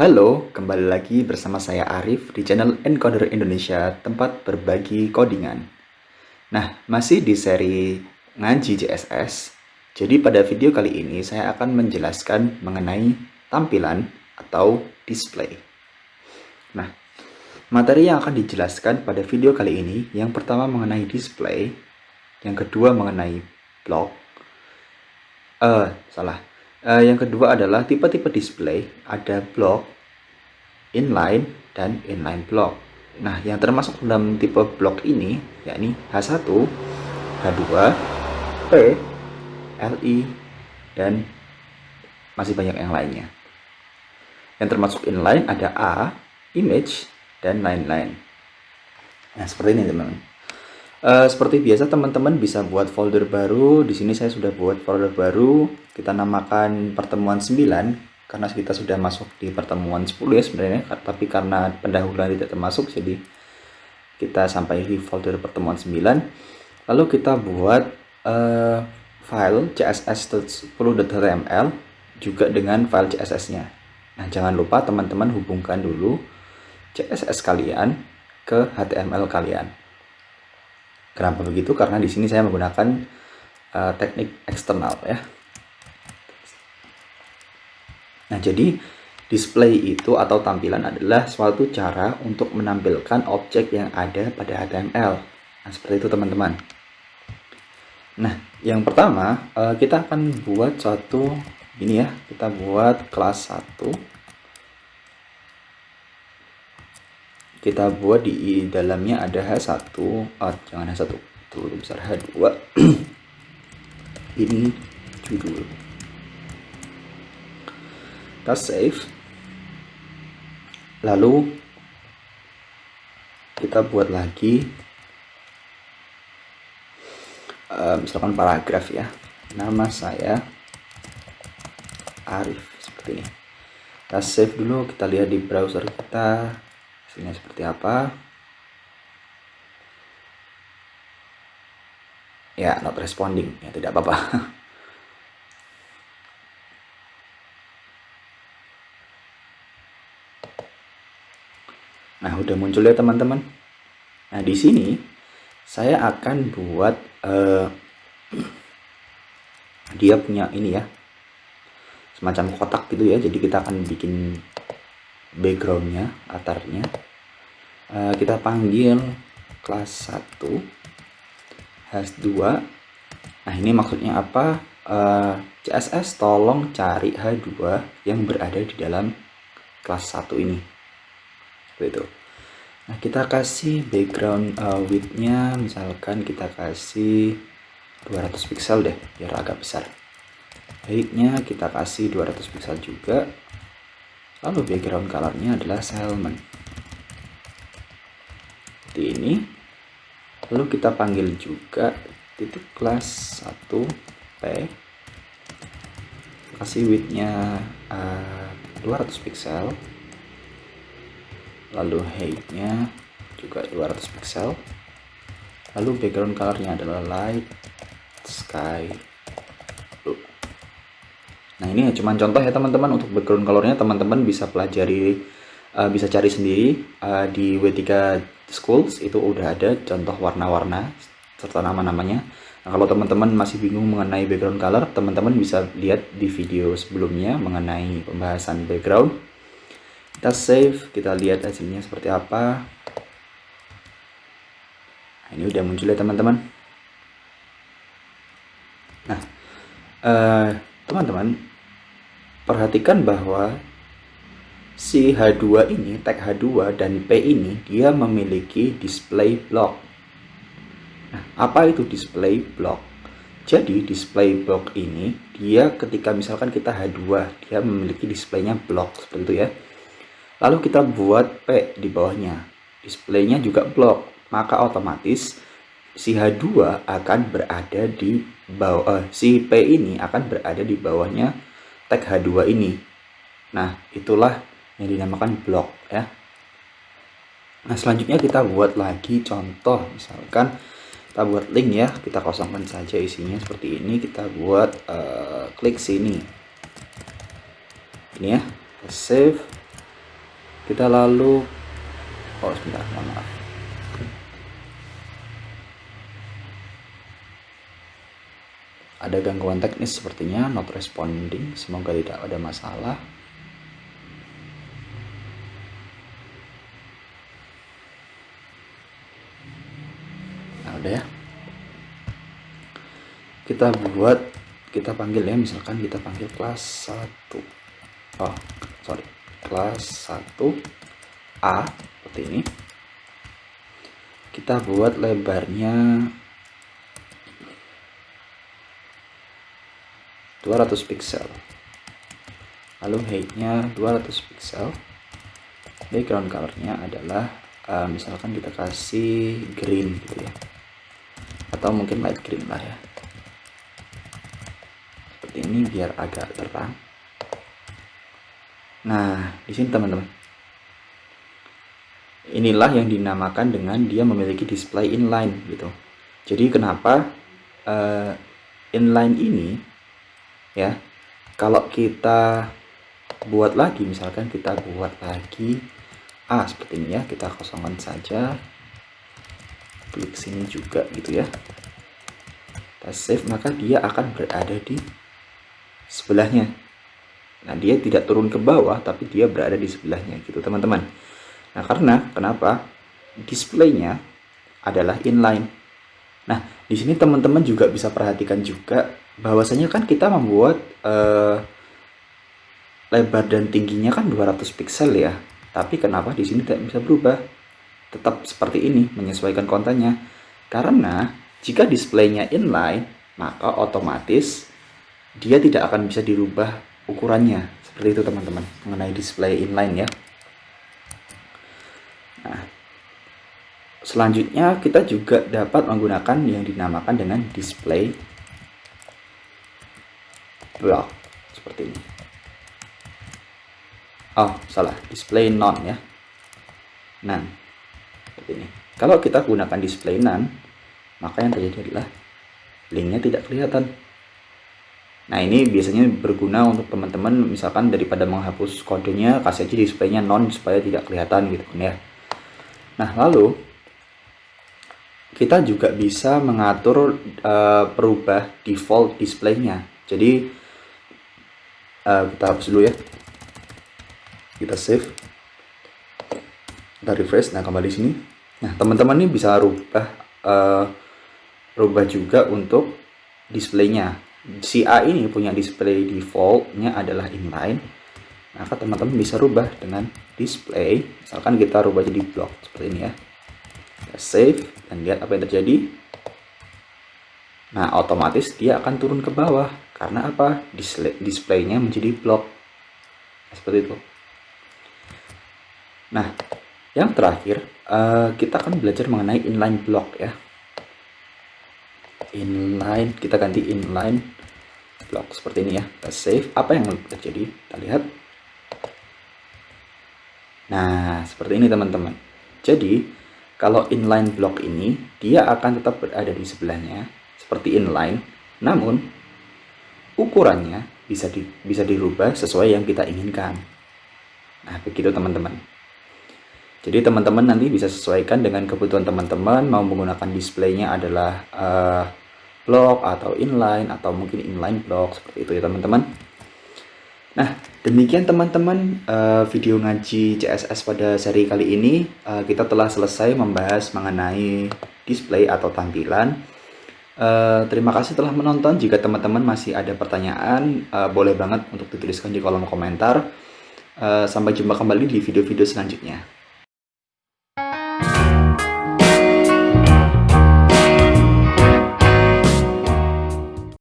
Halo, kembali lagi bersama saya Arif di channel Encoder Indonesia, tempat berbagi codingan. Nah, masih di seri ngaji CSS. Jadi pada video kali ini saya akan menjelaskan mengenai tampilan atau display. Nah, materi yang akan dijelaskan pada video kali ini, yang pertama mengenai display, yang kedua mengenai block. Yang kedua adalah tipe-tipe display, ada block, inline, dan inline block. Nah, yang termasuk dalam tipe block ini yakni H1, H2, P, LI, dan masih banyak yang lainnya. Yang termasuk inline ada A, image, dan lain-lain. Nah, seperti ini teman-teman. Seperti biasa teman-teman bisa buat folder baru. Di sini saya sudah buat folder baru. Kita namakan pertemuan 9 karena kita sudah masuk di pertemuan 10 ya sebenarnya, tapi karena pendahuluan tidak termasuk jadi kita sampai di folder pertemuan 9. Lalu kita buat file css10.html juga dengan file CSS-nya. Nah, jangan lupa teman-teman hubungkan dulu CSS kalian ke HTML kalian. Kenapa begitu? Karena di sini saya menggunakan teknik eksternal ya. Nah, jadi display itu atau tampilan adalah suatu cara untuk menampilkan objek yang ada pada HTML. Nah, seperti itu teman-teman. Nah, yang pertama kita akan buat suatu ini ya. Kita buat kelas 1. Kita buat di dalamnya ada H1, jangan H1, terlalu besar, H2. Ini judul. Kita save. Lalu kita buat lagi misalkan paragraf ya. Nama saya Arif, seperti ini. Kita save dulu, kita lihat di browser kita. Sini seperti apa? Ya, not responding. Ya, tidak apa-apa. Nah, udah muncul ya teman-teman. Nah, di sini saya akan buat dia punya ini ya, semacam kotak gitu ya. Jadi kita akan bikin backgroundnya, latarnya. Kita panggil kelas 1 H2. Nah, ini maksudnya apa? CSS tolong cari H2 yang berada di dalam kelas 1 ini. Seperti itu. Nah, kita kasih background width-nya, misalkan kita kasih 200 pixel deh, biar agak besar. Height-nya kita kasih 200 pixel juga. Lalu background color-nya adalah salmon. Seperti ini. Lalu kita panggil juga titik kelas 1 P. Kasih width-nya 200 pixel. Lalu height-nya juga 200 pixel. Lalu background color-nya adalah light sky blue. Nah, ini cuma contoh ya teman-teman. Untuk background color-nya teman-teman bisa pelajari, bisa cari sendiri di W3 Schools. Itu udah ada contoh warna-warna serta nama-namanya. Nah, kalau teman-teman masih bingung mengenai background color, teman-teman bisa lihat di video sebelumnya mengenai pembahasan background. Kita save, kita lihat hasilnya seperti apa. Nah, ini udah muncul ya teman-teman. Nah, teman-teman perhatikan bahwa si H2 ini, tag H2 dan P ini, dia memiliki display block. Nah, apa itu display block? Jadi display block ini, dia ketika misalkan kita H2, dia memiliki displaynya block, seperti itu ya. Lalu kita buat P di bawahnya, displaynya juga block, maka otomatis si H2 akan berada di bawah, si P ini akan berada di bawahnya tag H2 ini. Nah, itulah yang dinamakan block ya. Nah, selanjutnya kita buat lagi contoh, misalkan kita buat link ya, kita kosongkan saja isinya seperti ini. Kita buat klik sini ini ya, save. Kita lalu, oh sebentar, mohon maaf. Ada gangguan teknis sepertinya, not responding. Semoga tidak ada masalah. Nah, udah ya. Kita panggil ya, misalkan kita panggil kelas 1. Oh, sorry. Kelas 1A seperti ini. Kita buat lebarnya 200 pixel, lalu height-nya 200 pixel. Background color-nya adalah misalkan kita kasih green gitu ya, atau mungkin light green lah ya, seperti ini biar agak terang. Nah, di sini teman-teman, inilah yang dinamakan dengan dia memiliki display inline gitu. Jadi kenapa inline ini ya, kalau kita buat lagi, misalkan kita buat lagi seperti ini ya, kita kosongkan saja, klik sini juga gitu ya, kita save, maka dia akan berada di sebelahnya. Nah, dia tidak turun ke bawah, tapi dia berada di sebelahnya gitu teman-teman. Nah, karena kenapa displaynya adalah inline. Nah, di sini teman-teman juga bisa perhatikan juga bahwasanya kan kita membuat lebar dan tingginya kan 200 pixel ya. Tapi kenapa di sini tidak bisa berubah? Tetap seperti ini, menyesuaikan kontennya. Karena jika displaynya inline, maka otomatis dia tidak akan bisa dirubah ukurannya. Seperti itu teman-teman, mengenai display inline ya. Nah, selanjutnya kita juga dapat menggunakan yang dinamakan dengan display block seperti ini. Oh, salah, display none ya. None. Seperti ini. Kalau kita gunakan display none, maka yang terjadi adalah linknya tidak kelihatan. Nah, ini biasanya berguna untuk teman-teman misalkan daripada menghapus kodenya, kasih aja displaynya none supaya tidak kelihatan gitu kan ya. Nah, lalu kita juga bisa mengatur perubah default displaynya. Jadi kita hapus dulu ya, kita save, kita refresh. Nah, kembali sini. Nah, teman-teman ini bisa rubah juga untuk displaynya. Si A ini punya display defaultnya adalah inline, maka teman-teman bisa rubah dengan display. Misalkan kita rubah jadi block seperti ini ya, kita save dan lihat apa yang terjadi. Nah, otomatis dia akan turun ke bawah. Karena apa? Displaynya menjadi block. Seperti itu. Nah, yang terakhir kita akan belajar mengenai inline block ya. Inline, kita ganti inline block seperti ini ya. Kita save. Apa yang terjadi? Kita lihat. Nah, seperti ini teman-teman. Jadi, kalau inline block ini, dia akan tetap berada di sebelahnya seperti inline, namun ukurannya bisa dirubah sesuai yang kita inginkan. Nah, begitu teman-teman. Jadi teman-teman nanti bisa sesuaikan dengan kebutuhan teman-teman, mau menggunakan displaynya adalah block atau inline atau mungkin inline block, seperti itu ya teman-teman. Nah, demikian teman-teman video ngaji CSS pada seri kali ini. Kita telah selesai membahas mengenai display atau tampilan. Terima kasih telah menonton. Jika teman-teman masih ada pertanyaan, boleh banget untuk dituliskan di kolom komentar. Sampai jumpa kembali di video-video selanjutnya.